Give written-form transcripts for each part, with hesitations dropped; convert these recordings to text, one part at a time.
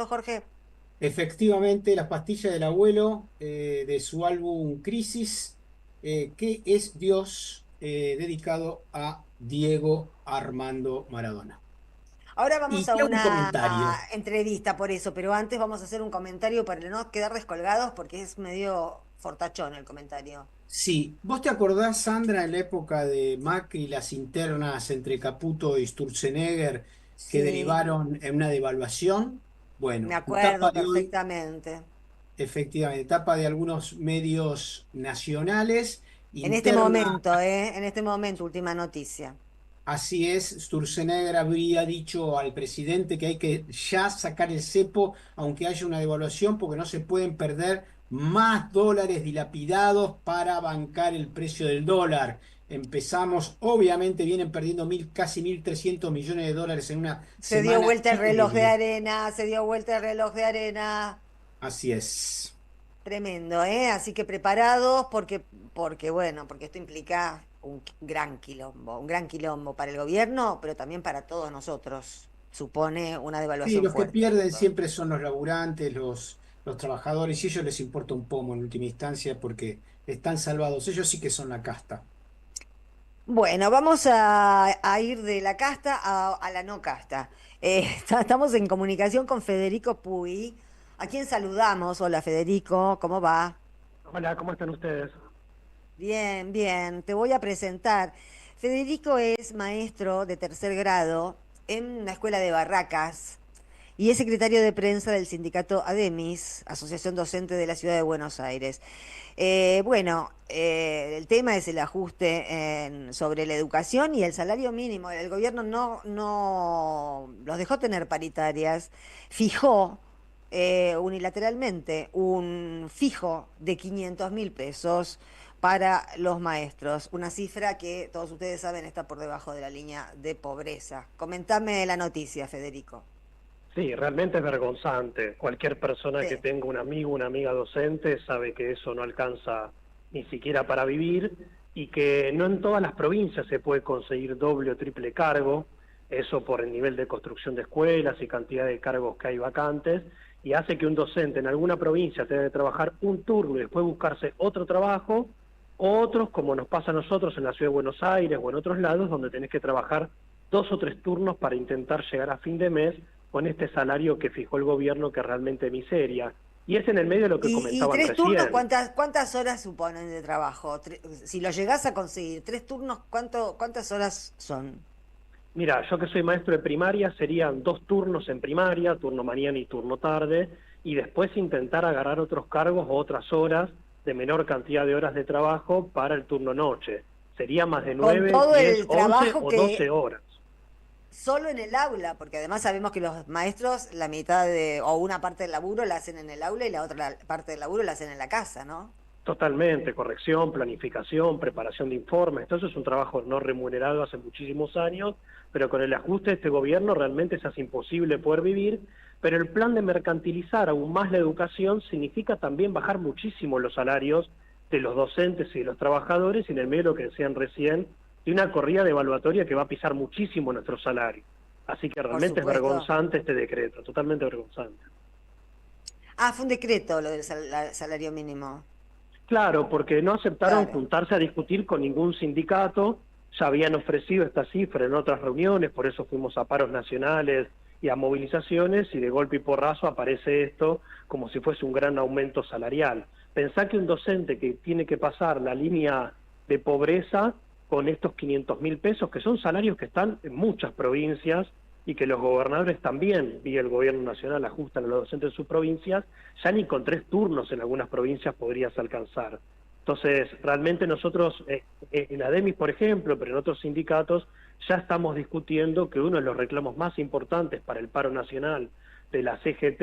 Jorge? Efectivamente, Las pastillas del abuelo, de su álbum Crisis, ¿qué es Dios? Dedicado a Diego Armando Maradona. Ahora vamos Y a te hago un una comentario. entrevista por eso, pero antes vamos a hacer un comentario para no quedar descolgados porque es medio fortachón el comentario. Sí, ¿vos te acordás, Sandra, en la época de Macri, las internas entre Caputo y Sturzenegger que Sí, derivaron en una devaluación? me Bueno, etapa acuerdo de hoy, perfectamente. efectivamente, etapa de algunos medios nacionales, En este interna. momento, ¿eh? En este momento, última noticia. Así es, Sturzenegger habría dicho al presidente que hay que ya sacar el cepo, aunque haya una devaluación, porque no se pueden perder más dólares dilapidados para bancar el precio del dólar. Empezamos, obviamente vienen perdiendo casi 1.300 millones de dólares en una Se dio semana vuelta el reloj de increíble. arena, se dio vuelta el reloj de arena. Así es. Tremendo, ¿eh? Así que preparados porque bueno, porque esto implica un gran quilombo para el gobierno, pero también para todos nosotros. Supone una Sí, devaluación los que fuerte pierden esto. siempre son los laburantes, los trabajadores, y ellos les importa un pomo en última instancia porque están salvados. Ellos sí que son la casta. Bueno, vamos a ir de la casta a la no casta. Estamos en comunicación con Federico Puy, a quien saludamos. Hola Federico, ¿cómo va? Hola, ¿cómo están ustedes? Bien, bien, te voy a presentar. Federico es maestro de tercer grado en la escuela de Barracas y es secretario de prensa del sindicato ADEMIS, Asociación Docente de la Ciudad de Buenos Aires. El tema es el ajuste sobre la educación y el salario mínimo. El gobierno no los dejó tener paritarias, fijó unilateralmente un fijo de 500.000 pesos para los maestros, una cifra que todos ustedes saben está por debajo de la línea de pobreza. Comentame la noticia, Federico. Sí, realmente es vergonzante. Cualquier persona que Sí. tenga un amigo, una amiga docente sabe que eso no alcanza ni siquiera para vivir y que no en todas las provincias se puede conseguir doble o triple cargo, eso por el nivel de construcción de escuelas y cantidad de cargos que hay vacantes, y hace que un docente en alguna provincia tenga que trabajar un turno y después buscarse otro trabajo, o otros, como nos pasa a nosotros en la ciudad de Buenos Aires o en otros lados, donde tenés que trabajar 2 o 3 turnos para intentar llegar a fin de mes con este salario que fijó el gobierno, que es realmente miseria. Y es en el medio de lo que Y comentaban tres turnos, recién. ¿cuántas horas suponen de trabajo? Si lo llegás a conseguir, tres turnos, ¿cuántas horas son? Mira, yo que soy maestro de primaria, serían 2 turnos en primaria, turno mañana y turno tarde, y después intentar agarrar otros cargos o otras horas de menor cantidad de horas de trabajo para el turno noche. Sería más de Con 9, todo 10, el 11 trabajo o 12 que horas. solo en el aula, porque además sabemos que los maestros, la mitad o una parte del laburo la hacen en el aula y la otra parte del laburo la hacen en la casa, ¿no? Totalmente, corrección, planificación, preparación de informes, todo eso es un trabajo no remunerado hace muchísimos años, pero con el ajuste de este gobierno realmente se hace imposible poder vivir, pero el plan de mercantilizar aún más la educación significa también bajar muchísimo los salarios de los docentes y de los trabajadores, y en el medio de lo que decían recién, de una corrida devaluatoria que va a pisar muchísimo nuestro salario. Así que Por realmente es supuesto. vergonzante este decreto, totalmente vergonzante. Ah, fue un decreto lo del salario mínimo. Claro, porque no aceptaron Claro. juntarse a discutir con ningún sindicato, ya habían ofrecido esta cifra en otras reuniones, por eso fuimos a paros nacionales y a movilizaciones, y de golpe y porrazo aparece esto como si fuese un gran aumento salarial. Pensá que un docente que tiene que pasar la línea de pobreza con estos 500.000 pesos, que son salarios que están en muchas provincias, y que los gobernadores también, vía el gobierno nacional, ajustan a los docentes de sus provincias, ya ni con 3 turnos en algunas provincias podrías alcanzar. Entonces, realmente nosotros, en ADEMIS, por ejemplo, pero en otros sindicatos, ya estamos discutiendo que uno de los reclamos más importantes para el paro nacional de la CGT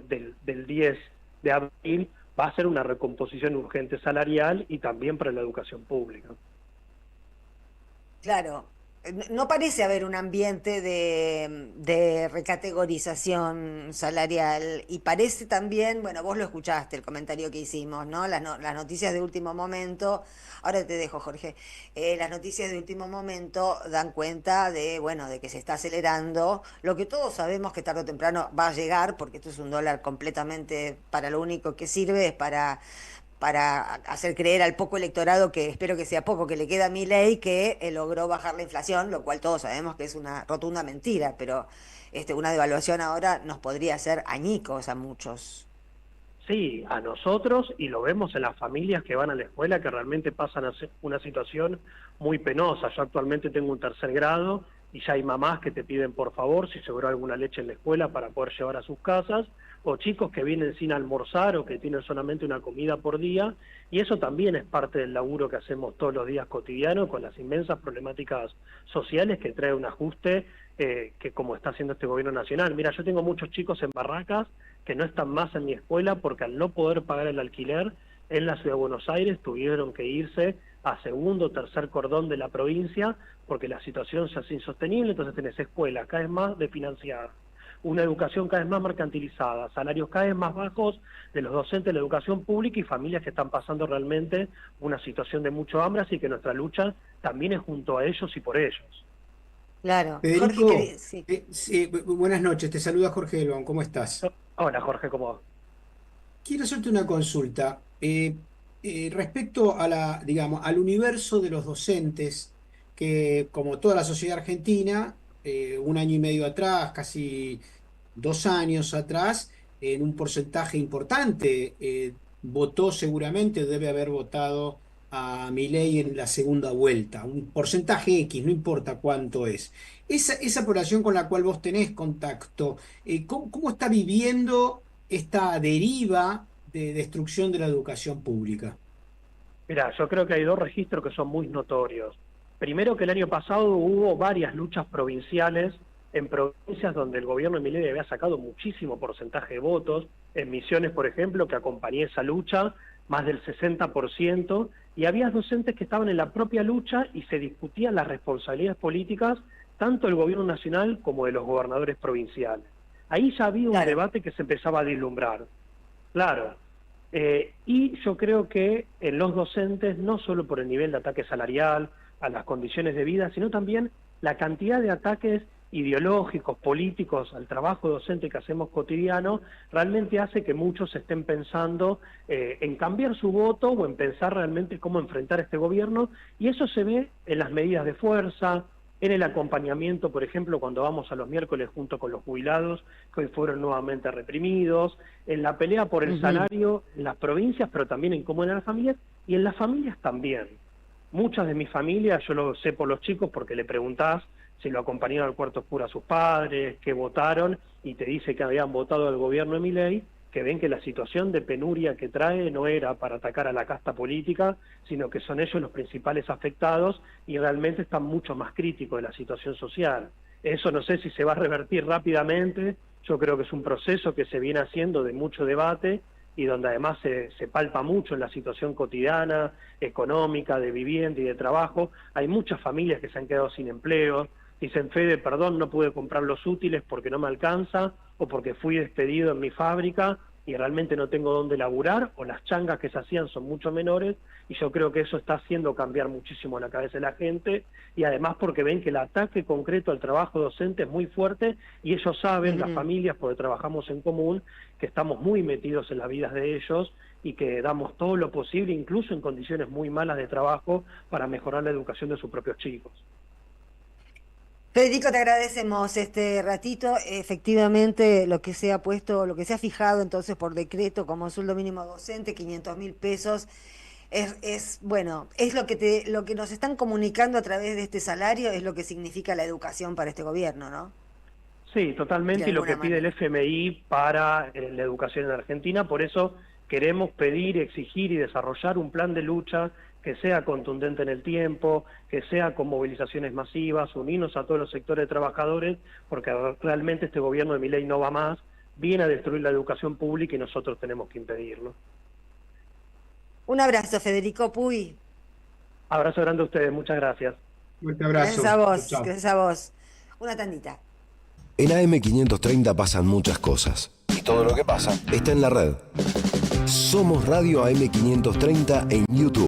del 10 de abril va a ser una recomposición urgente salarial y también para la educación pública. Claro. no parece haber un ambiente de recategorización salarial y parece también, bueno, vos lo escuchaste, el comentario que hicimos, ¿no? Las noticias de último momento, ahora te dejo, Jorge, las noticias de último momento dan cuenta de, bueno, de que se está acelerando, lo que todos sabemos que tarde o temprano va a llegar, porque esto es un dólar completamente, para lo único que sirve es para hacer creer al poco electorado, que espero que sea poco, que le queda a Milei, que logró bajar la inflación, lo cual todos sabemos que es una rotunda mentira, pero una devaluación ahora nos podría hacer añicos a muchos. Sí, a nosotros, y lo vemos en las familias que van a la escuela, que realmente pasan a ser una situación muy penosa. Yo actualmente tengo un 3er grado y ya hay mamás que te piden por favor si sobró alguna leche en la escuela para poder llevar a sus casas, o chicos que vienen sin almorzar o que tienen solamente una comida por día, y eso también es parte del laburo que hacemos todos los días cotidianos con las inmensas problemáticas sociales que trae un ajuste que como está haciendo este gobierno nacional. Mira, yo tengo muchos chicos en barracas que no están más en mi escuela porque al no poder pagar el alquiler en la ciudad de Buenos Aires tuvieron que irse a segundo o tercer cordón de la provincia porque la situación se hace insostenible. Entonces tenés escuelas cada vez más desfinanciadas, una educación cada vez más mercantilizada, salarios cada vez más bajos de los docentes de la educación pública y familias que están pasando realmente una situación de mucho hambre, así que nuestra lucha también es junto a ellos y por ellos. Claro, Jorge, Federico, sí. sí, buenas noches, te saluda Jorge Elbón, ¿cómo estás? Hola Jorge, ¿cómo va? Quiero hacerte una consulta. Respecto a digamos, al universo de los docentes, que como toda la sociedad argentina, un año y medio atrás, casi 2 años atrás, en un porcentaje importante, votó seguramente, debe haber votado a Milei en la segunda vuelta, un porcentaje X, no importa cuánto es. Esa población con la cual vos tenés contacto, ¿cómo está viviendo esta deriva de destrucción de la educación pública? Mirá, yo creo que hay dos registros que son muy notorios. Primero, que el año pasado hubo varias luchas provinciales en provincias donde el gobierno de Milei había sacado muchísimo porcentaje de votos. En Misiones, por ejemplo, que acompañé esa lucha, más del 60%, y había docentes que estaban en la propia lucha y se discutían las responsabilidades políticas, tanto del gobierno nacional como de los gobernadores provinciales. Ahí ya había un debate que se empezaba a vislumbrar. Claro. Y yo creo que en los docentes, no solo por el nivel de ataque salarial, a las condiciones de vida, sino también la cantidad de ataques ideológicos, políticos, al trabajo docente que hacemos cotidiano, realmente hace que muchos estén pensando en cambiar su voto o en pensar realmente cómo enfrentar este gobierno, y eso se ve en las medidas de fuerza, en el acompañamiento, por ejemplo, cuando vamos a los miércoles junto con los jubilados, que hoy fueron nuevamente reprimidos, en la pelea por el salario en las provincias, pero también en cómo en las familias, y en las familias también. Muchas de mis familias, yo lo sé por los chicos, porque le preguntás si lo acompañaron al cuarto oscuro a sus padres, qué votaron, y te dice que habían votado al gobierno de Milei, que ven que la situación de penuria que trae no era para atacar a la casta política, sino que son ellos los principales afectados y realmente están mucho más críticos de la situación social. Eso no sé si se va a revertir rápidamente, yo creo que es un proceso que se viene haciendo de mucho debate y donde además se palpa mucho en la situación cotidiana, económica, de vivienda y de trabajo. Hay muchas familias que se han quedado sin empleo, dicen, Fede, perdón, no pude comprar los útiles porque no me alcanza, o porque fui despedido en mi fábrica y realmente no tengo dónde laburar, o las changas que se hacían son mucho menores, y yo creo que eso está haciendo cambiar muchísimo la cabeza de la gente, y además porque ven que el ataque concreto al trabajo docente es muy fuerte, y ellos saben, las familias, porque trabajamos en común, que estamos muy metidos en las vidas de ellos, y que damos todo lo posible, incluso en condiciones muy malas de trabajo, para mejorar la educación de sus propios chicos. Federico, te agradecemos este ratito. Efectivamente, lo que se ha puesto, lo que se ha fijado entonces por decreto como sueldo mínimo docente, 500.000 pesos, bueno, es lo que nos están comunicando a través de este salario, es lo que significa la educación para este gobierno, ¿no? Sí, De totalmente, y lo que alguna pide el manera. FMI para la educación en Argentina. Por eso queremos pedir, exigir y desarrollar un plan de lucha que sea contundente en el tiempo, que sea con movilizaciones masivas, unirnos a todos los sectores de trabajadores, porque realmente este gobierno de Milei no va más, viene a destruir la educación pública y nosotros tenemos que impedirlo. Un abrazo, Federico Puy. Abrazo grande a ustedes, muchas gracias. Fuerte abrazo. Gracias a vos, Chau, chau. gracias a vos. Una tandita. En AM530 pasan muchas cosas. Y todo lo que pasa está en la red. Somos Radio AM530 en YouTube.